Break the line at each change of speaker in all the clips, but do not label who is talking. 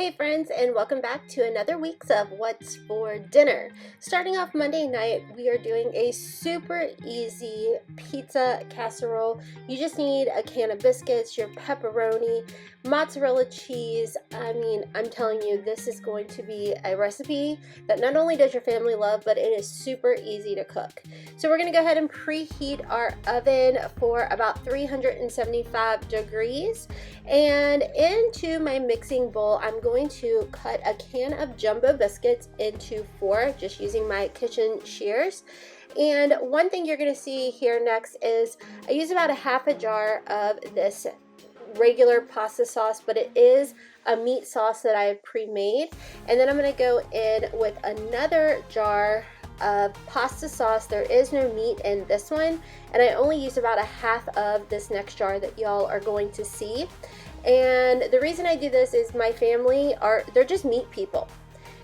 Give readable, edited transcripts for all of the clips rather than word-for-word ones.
Hey friends, and welcome back to another week's of What's for Dinner. Starting off Monday night, we are doing a super easy pizza casserole. You just need a can of biscuits, your pepperoni, mozzarella cheese. I'm telling you, this is going to be a recipe that not only does your family love, but it is super easy to cook. So we're going to go ahead and preheat our oven for about 375 degrees. And into my mixing bowl, I'm going to cut a can of jumbo biscuits into 4, just using my kitchen shears. And one thing you're going to see here next is I use about a half a jar of this regular pasta sauce, but it is a meat sauce that I have pre-made. And then I'm going to go in with another jar of pasta sauce. There is no meat in this one, and I only use about a half of this next jar that y'all are going to see. And the reason I do this is my family they're just meat people.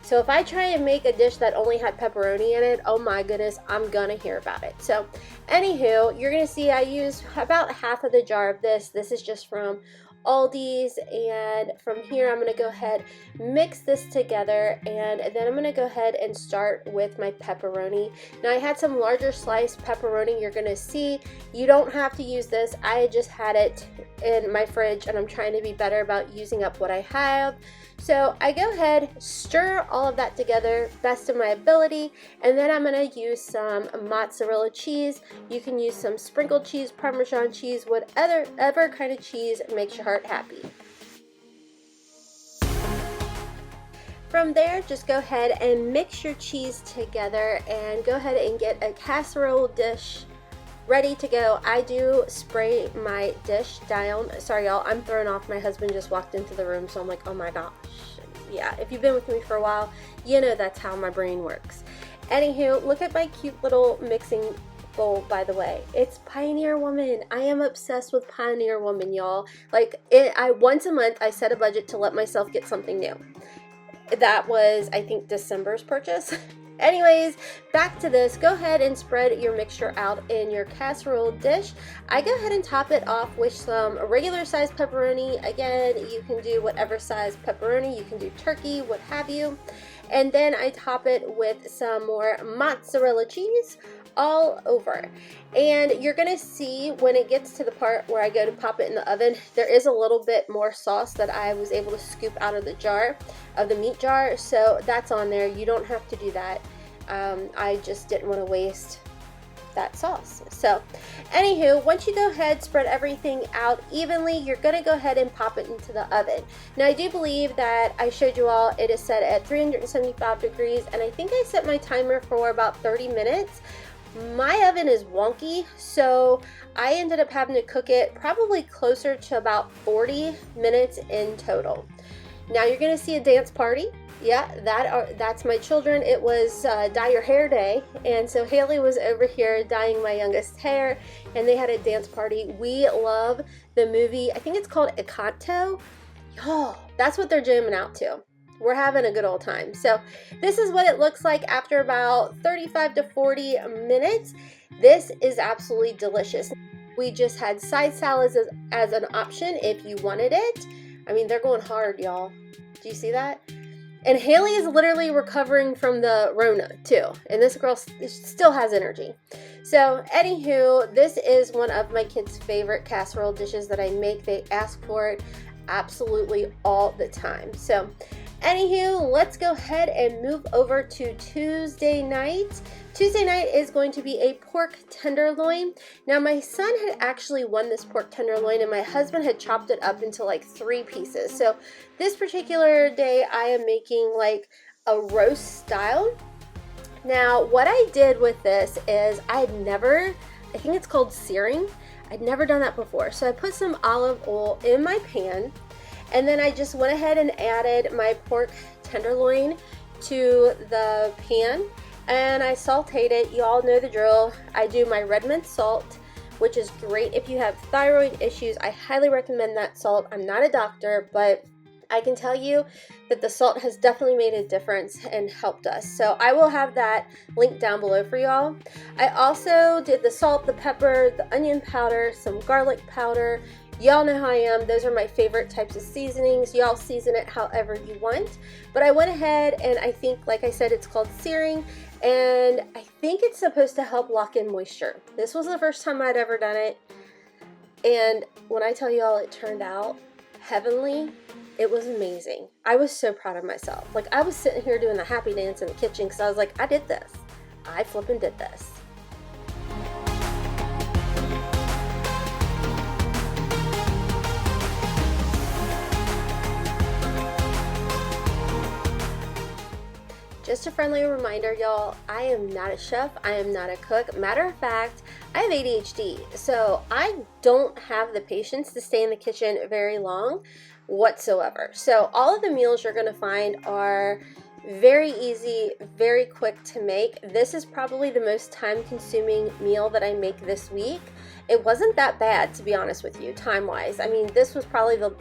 So if I try and make a dish that only had pepperoni in it, oh my goodness, I'm gonna hear about it. So anywho, you're gonna see I use about half of the jar of this. This is just from Aldi's, and from here I'm going to go ahead, mix this together, and then I'm going to go ahead and start with my pepperoni. Now I had some larger sliced pepperoni. You're going to see you don't have to use this. I just had it in my fridge and I'm trying to be better about using up what I have. So I go ahead, stir all of that together best of my ability, and then I'm going to use some mozzarella cheese. You can use some sprinkled cheese, Parmesan cheese, whatever kind of cheese makes your heart happy. From there, just go ahead and mix your cheese together and go ahead and get a casserole dish ready to go. I do spray my dish down. Sorry y'all, I'm thrown off. My husband just walked into the room, so I'm like, oh my gosh. Yeah, if you've been with me for a while, you know that's how my brain works. Anywho, look at my cute little mixing bowl, by the way. It's Pioneer Woman. I am obsessed with Pioneer Woman, y'all. Once a month, I set a budget to let myself get something new. That was, I think, December's purchase. Anyways, back to this. Go ahead and spread your mixture out in your casserole dish. I go ahead and top it off with some regular size pepperoni. Again, you can do whatever size pepperoni. You can do turkey, what have you. And then I top it with some more mozzarella cheese all over. And you're gonna see when it gets to the part where I go to pop it in the oven, there is a little bit more sauce that I was able to scoop out of the jar, of the meat jar. So that's on there. You don't have to do that. I just didn't want to waste that sauce. So anywho, once you go ahead, spread everything out evenly, you're going to go ahead and pop it into the oven. Now I do believe that I showed you all it is set at 375 degrees, and I think I set my timer for about 30 minutes. My oven is wonky, so I ended up having to cook it probably closer to about 40 minutes in total. Now you're going to see a dance party. Yeah, that's my children. It was dye your hair day, and so Haley was over here dyeing my youngest hair, and they had a dance party. We love the movie, I think it's called Encanto. Y'all, that's what they're jamming out to. We're having a good old time. So this is what it looks like after about 35 to 40 minutes. This is absolutely delicious. We just had side salads as an option if you wanted it. I mean, they're going hard, y'all. Do you see that? And Haley is literally recovering from the Rona too. And this girl still has energy. So anywho, this is one of my kids' favorite casserole dishes that I make. They ask for it absolutely all the time. So anywho, let's go ahead and move over to Tuesday night. Tuesday night is going to be a pork tenderloin. Now my son had actually won this pork tenderloin, and my husband had chopped it up into like 3 pieces. So this particular day I am making like a roast style. Now what I did with this is I think it's called searing. I'd never done that before. So I put some olive oil in my pan, and then I just went ahead and added my pork tenderloin to the pan, and I sauteed it. You all know the drill. I do my red mint salt, which is great if you have thyroid issues. I highly recommend that salt. I'm not a doctor, but I can tell you that the salt has definitely made a difference and helped us. So I will have that linked down below for y'all. I also did the salt, the pepper, the onion powder, some garlic powder. Y'all know how I am. Those are my favorite types of seasonings. Y'all season it however you want. But I went ahead and I think, like I said, it's called searing, and I think it's supposed to help lock in moisture. This was the first time I'd ever done it, and when I tell y'all it turned out heavenly, it was amazing. I was so proud of myself. Like, I was sitting here doing the happy dance in the kitchen because I was like, I did this. I flippin' did this. Just a friendly reminder, y'all, I am not a chef, I am not a cook. Matter of fact, I have ADHD, so I don't have the patience to stay in the kitchen very long whatsoever. So all of the meals you're gonna find are very easy, very quick to make. This is probably the most time-consuming meal that I make this week. It wasn't that bad, to be honest with you, time-wise. I mean, this was probably the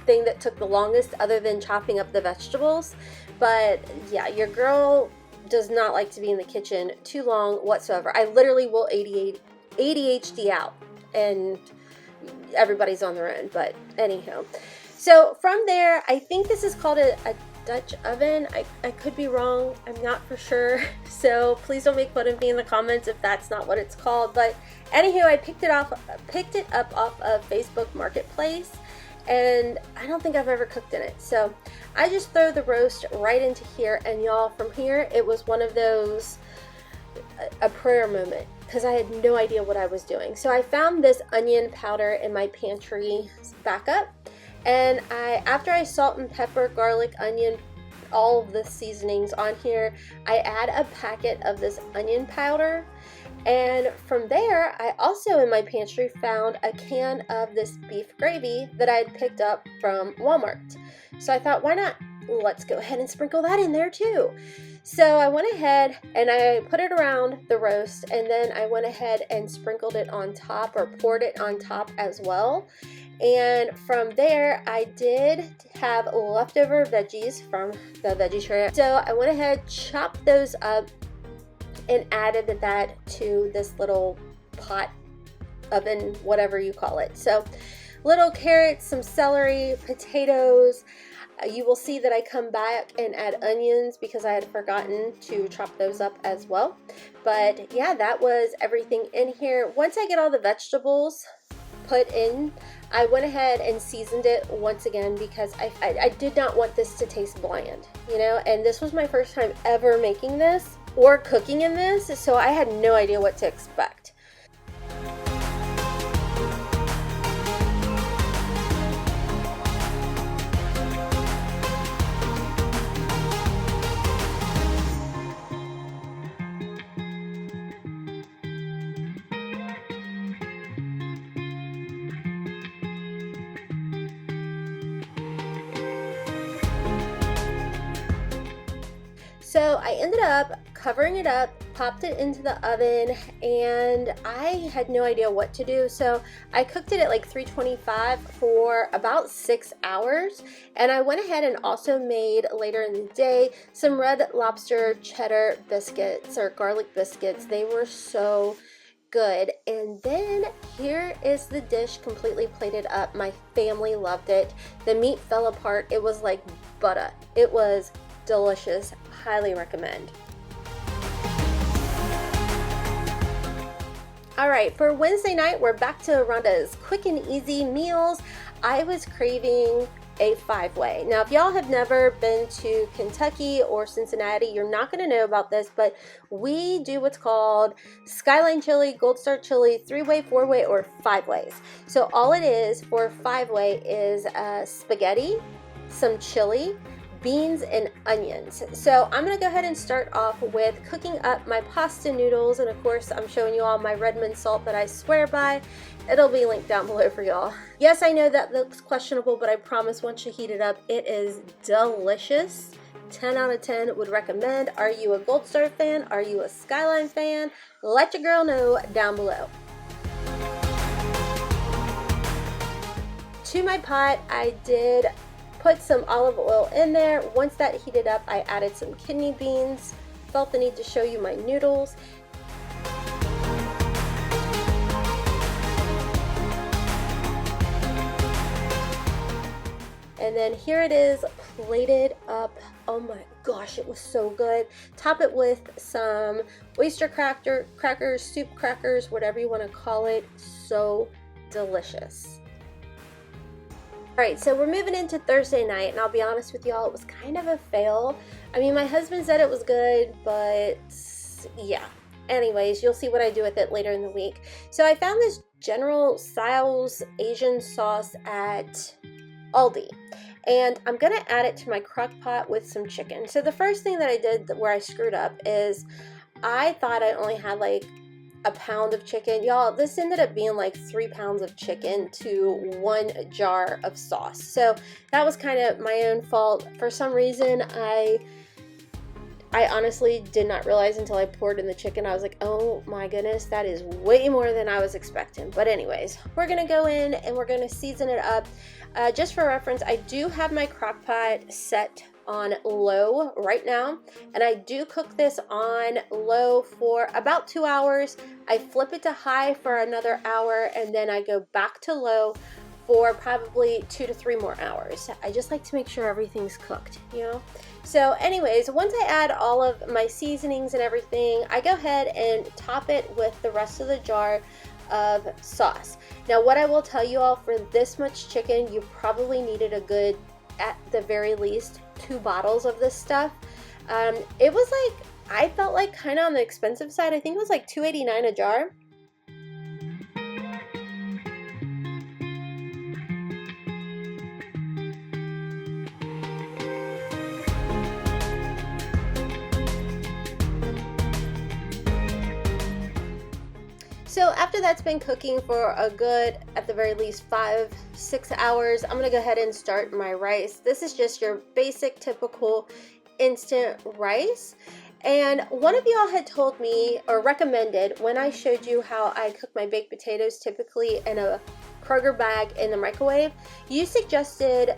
thing that took the longest other than chopping up the vegetables. But yeah, your girl does not like to be in the kitchen too long whatsoever. I literally will ADHD out, and everybody's on their own, but anyhow. So from there, I think this is called a Dutch oven. I could be wrong. I'm not for sure. So please don't make fun of me in the comments if that's not what it's called. But anywho, I picked it up off of Facebook Marketplace, and I don't think I've ever cooked in it. So I just throw the roast right into here, and y'all, from here, it was one of those, a prayer moment, because I had no idea what I was doing. So I found this onion powder in my pantry backup, and after I salt and pepper, garlic, onion, all of the seasonings on here, I add a packet of this onion powder. And from there, I also in my pantry found a can of this beef gravy that I had picked up from Walmart. So I thought, why not? Let's go ahead and sprinkle that in there too. So I went ahead and I put it around the roast, and then I went ahead and sprinkled it on top, or poured it on top as well. And from there, I did have leftover veggies from the veggie tray. So I went ahead, chopped those up, and added that to this little pot oven, whatever you call it. So little carrots, some celery, potatoes. You will see that I come back and add onions because I had forgotten to chop those up as well. But yeah, that was everything in here. Once I get all the vegetables put in, I went ahead and seasoned it once again because I did not want this to taste bland, you know, and this was my first time ever making this or cooking in this, so I had no idea what to expect. So I ended up covering it up, popped it into the oven, and I had no idea what to do. So I cooked it at like 325 for about 6 hours. And I went ahead and also made later in the day some Red Lobster cheddar biscuits, or garlic biscuits. They were so good. And then here is the dish completely plated up. My family loved it. The meat fell apart. It was like butter. It was delicious. Highly recommend. Alright, for Wednesday night, we're back to Rhonda's quick and easy meals. I was craving a 5-way. Now, if y'all have never been to Kentucky or Cincinnati, you're not going to know about this, but we do what's called SKYLINE chili, Gold Star chili, 3-way, 4-way, or 5-ways. So all it is for 5-way is spaghetti, some chili, beans, and onions. So I'm gonna go ahead and start off with cooking up my pasta noodles, and of course I'm showing you all my Redmond salt that I swear by. It'll be linked down below for y'all. Yes, I know that looks questionable, but I promise once you heat it up, it is delicious. 10 out of 10 would recommend. Are you a Gold Star fan? Are you a SKYLINE fan? Let your girl know down below. To my pot, I did put some olive oil in there. Once that heated up, I added some kidney beans. Felt the need to show you my noodles. And then here it is plated up. Oh my gosh, it was so good. Top it with some oyster crackers, soup crackers, whatever you want to call it. So delicious. Alright, so we're moving into Thursday night, and I'll be honest with y'all, it was kind of a fail. I mean, my husband said it was good, but yeah. Anyways, you'll see what I do with it later in the week. So I found this General Tso's Asian sauce at Aldi, and I'm gonna add it to my crock pot with some chicken. So the first thing that I did where I screwed up is I thought I only had like a pound of chicken. Y'all, this ended up being like 3 pounds of chicken to 1 jar of sauce. So that was kind of my own fault. For some reason, I honestly did not realize until I poured in the chicken. I was like, oh my goodness, that is way more than I was expecting. But anyways, we're gonna go in and we're gonna season it up. Just for reference, I do have my crock pot set on low right now, and I do cook this on low for about 2 hours. I flip it to high for another hour, and then I go back to low for probably 2 to 3 more hours. I just like to make sure everything's cooked, you know? So anyways, once I add all of my seasonings and everything, I go ahead and top it with the rest of the jar of sauce. Now, what I will tell you all, for this much chicken, you probably needed a good, at the very least, 2 bottles of this stuff. It was like, I felt like kind of on the expensive side. I think it was like $2.89 a jar. So after that's been cooking for a good, at the very least, 5-6 hours, I'm gonna go ahead and start my rice. This is just your basic, typical instant rice. And one of y'all had told me, or recommended, when I showed you how I cook my baked potatoes typically in a Kroger bag in the microwave, you suggested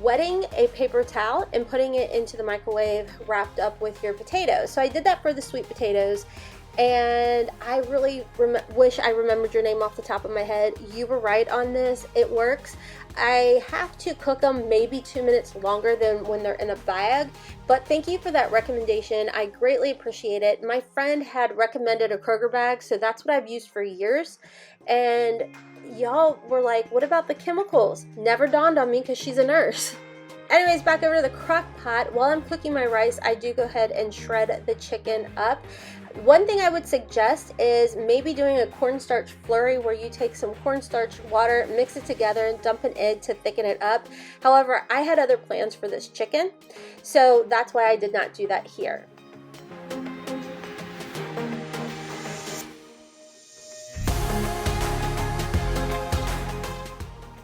wetting a paper towel and putting it into the microwave wrapped up with your potatoes. So I did that for the sweet potatoes. And I really wish I remembered your name off the top of my head. You were right on this. It works. I have to cook them maybe 2 minutes longer than when they're in a bag, but thank you for that recommendation. I greatly appreciate it. My friend had recommended a Kroger bag, so that's what I've used for years. And y'all were like, what about the chemicals? Never dawned on me because she's a nurse. Anyways, back over to the crock pot. While I'm cooking my rice, I do go ahead and shred the chicken up. One thing I would suggest is maybe doing a cornstarch flurry, where you take some cornstarch water, mix it together, and dump an egg to thicken it up. However, I had other plans for this chicken, so that's why I did not do that here.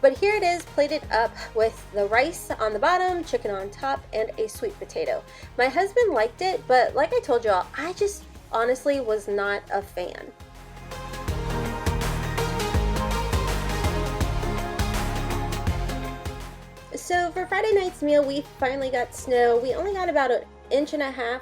But here it is, plated up with the rice on the bottom, chicken on top, and a sweet potato. My husband liked it, but like I told y'all, I just honestly was not a fan. So for Friday night's meal, we finally got snow. We only got about 1.5 inches,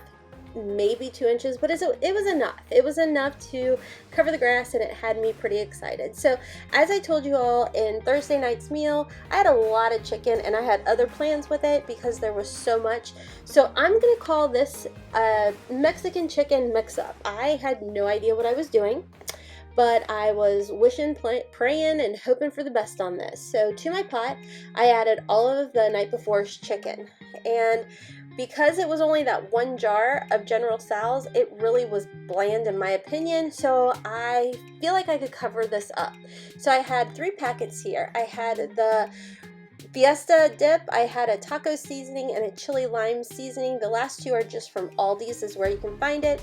maybe 2 inches, but it was enough. It was enough to cover the grass, and it had me pretty excited. So as I told you all in Thursday night's meal, I had a lot of chicken, and I had other plans with it because there was so much. So I'm gonna call this a Mexican chicken mix-up. I had no idea what I was doing, but I was wishing, praying, and hoping for the best on this. So to my pot, I added all of the night before's chicken, and because it was only that 1 jar of General Tso's, it really was bland in my opinion, so I feel like I could cover this up. So I had 3 packets here. I had the Fiesta dip, I had a taco seasoning, and a chili lime seasoning. The last 2 are just from Aldi's, is where you can find it.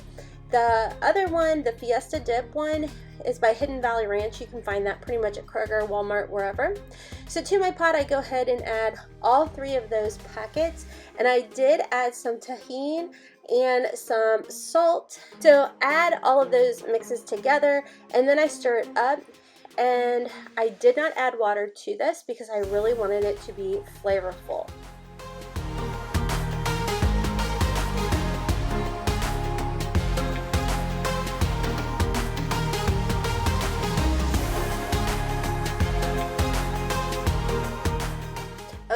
The other one, the Fiesta dip one, is by Hidden Valley Ranch. You can find that pretty much at Kroger, Walmart, wherever. So to my pot, I go ahead and add all 3 of those packets, and I did add some tahini and some salt. So add all of those mixes together, and then I stir it up. And I did not add water to this because I really wanted it to be flavorful.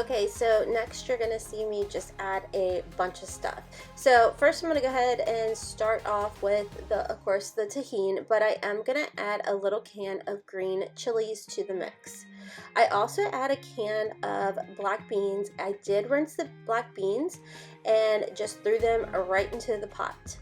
Okay, so next you're gonna see me just add a bunch of stuff. So first I'm gonna go ahead and start off with of course, the tahini, but I am gonna add a little can of green chilies to the mix. I also add a can of black beans. I did rinse the black beans and just threw them right into the pot.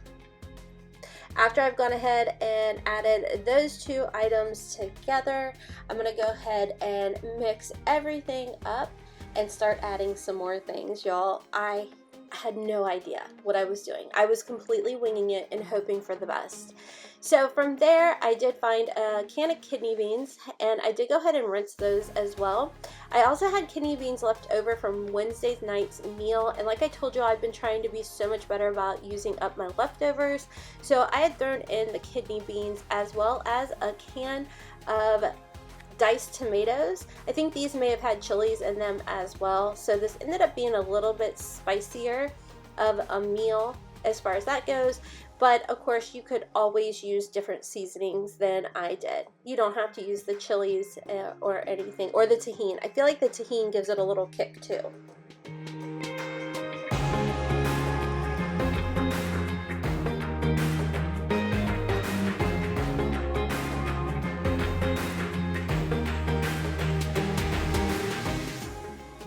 After I've gone ahead and added those two items together, I'm gonna go ahead and mix everything up and start adding some more things, y'all. I had no idea what I was doing. I was completely winging it and hoping for the best. So from there, I did find a can of kidney beans, and I did go ahead and rinse those as well. I also had kidney beans left over from Wednesday night's meal, and like I told you, I've been trying to be so much better about using up my leftovers. So I had thrown in the kidney beans as well as a can of diced tomatoes. I think these may have had chilies in them as well, so this ended up being a little bit spicier of a meal as far as that goes, but of course you could always use different seasonings than I did. You don't have to use the chilies or anything, or the tahini. I feel like the tahini gives it a little kick too.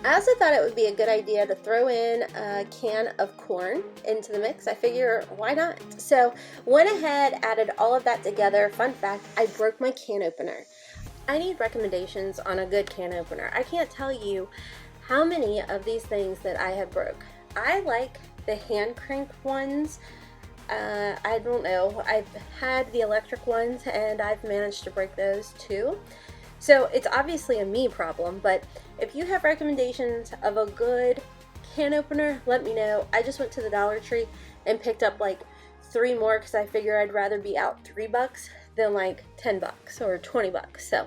I also thought it would be a good idea to throw in a can of corn into the mix. I figure, why not? So went ahead, added all of that together. Fun fact, I broke my can opener. I need recommendations on a good can opener. I can't tell you how many of these things that I have broke. I like the hand crank ones. I don't know. I've had the electric ones and I've managed to break those too. So it's obviously a me problem, but if you have recommendations of a good can opener, let me know. I just went to the Dollar Tree and picked up like 3 more because I figure I'd rather be out $3 than like $10 or $20. So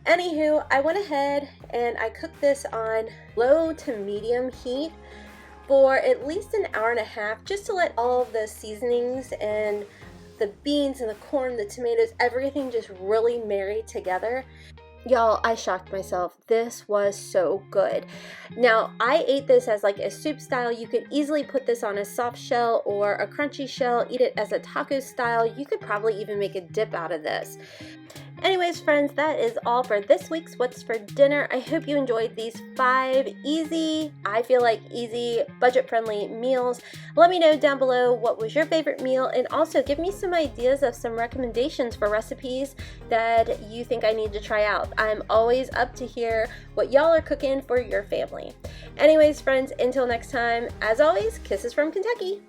anywho, I went ahead and I cooked this on low to medium heat for at least an hour and a half, just to let all of the seasonings and the beans and the corn, the tomatoes, everything just really marry together. Y'all, I shocked myself. This was so good. Now, I ate this as like a soup style. You could easily put this on a soft shell or a crunchy shell, eat it as a taco style. You could probably even make a dip out of this. Anyways, friends, that is all for this week's What's for Dinner. I hope you enjoyed these 5 easy, I feel like easy, budget-friendly meals. Let me know down below what was your favorite meal, and also give me some ideas of some recommendations for recipes that you think I need to try out. I'm always up to hear what y'all are cooking for your family. Anyways, friends, until next time, as always, kisses from Kentucky.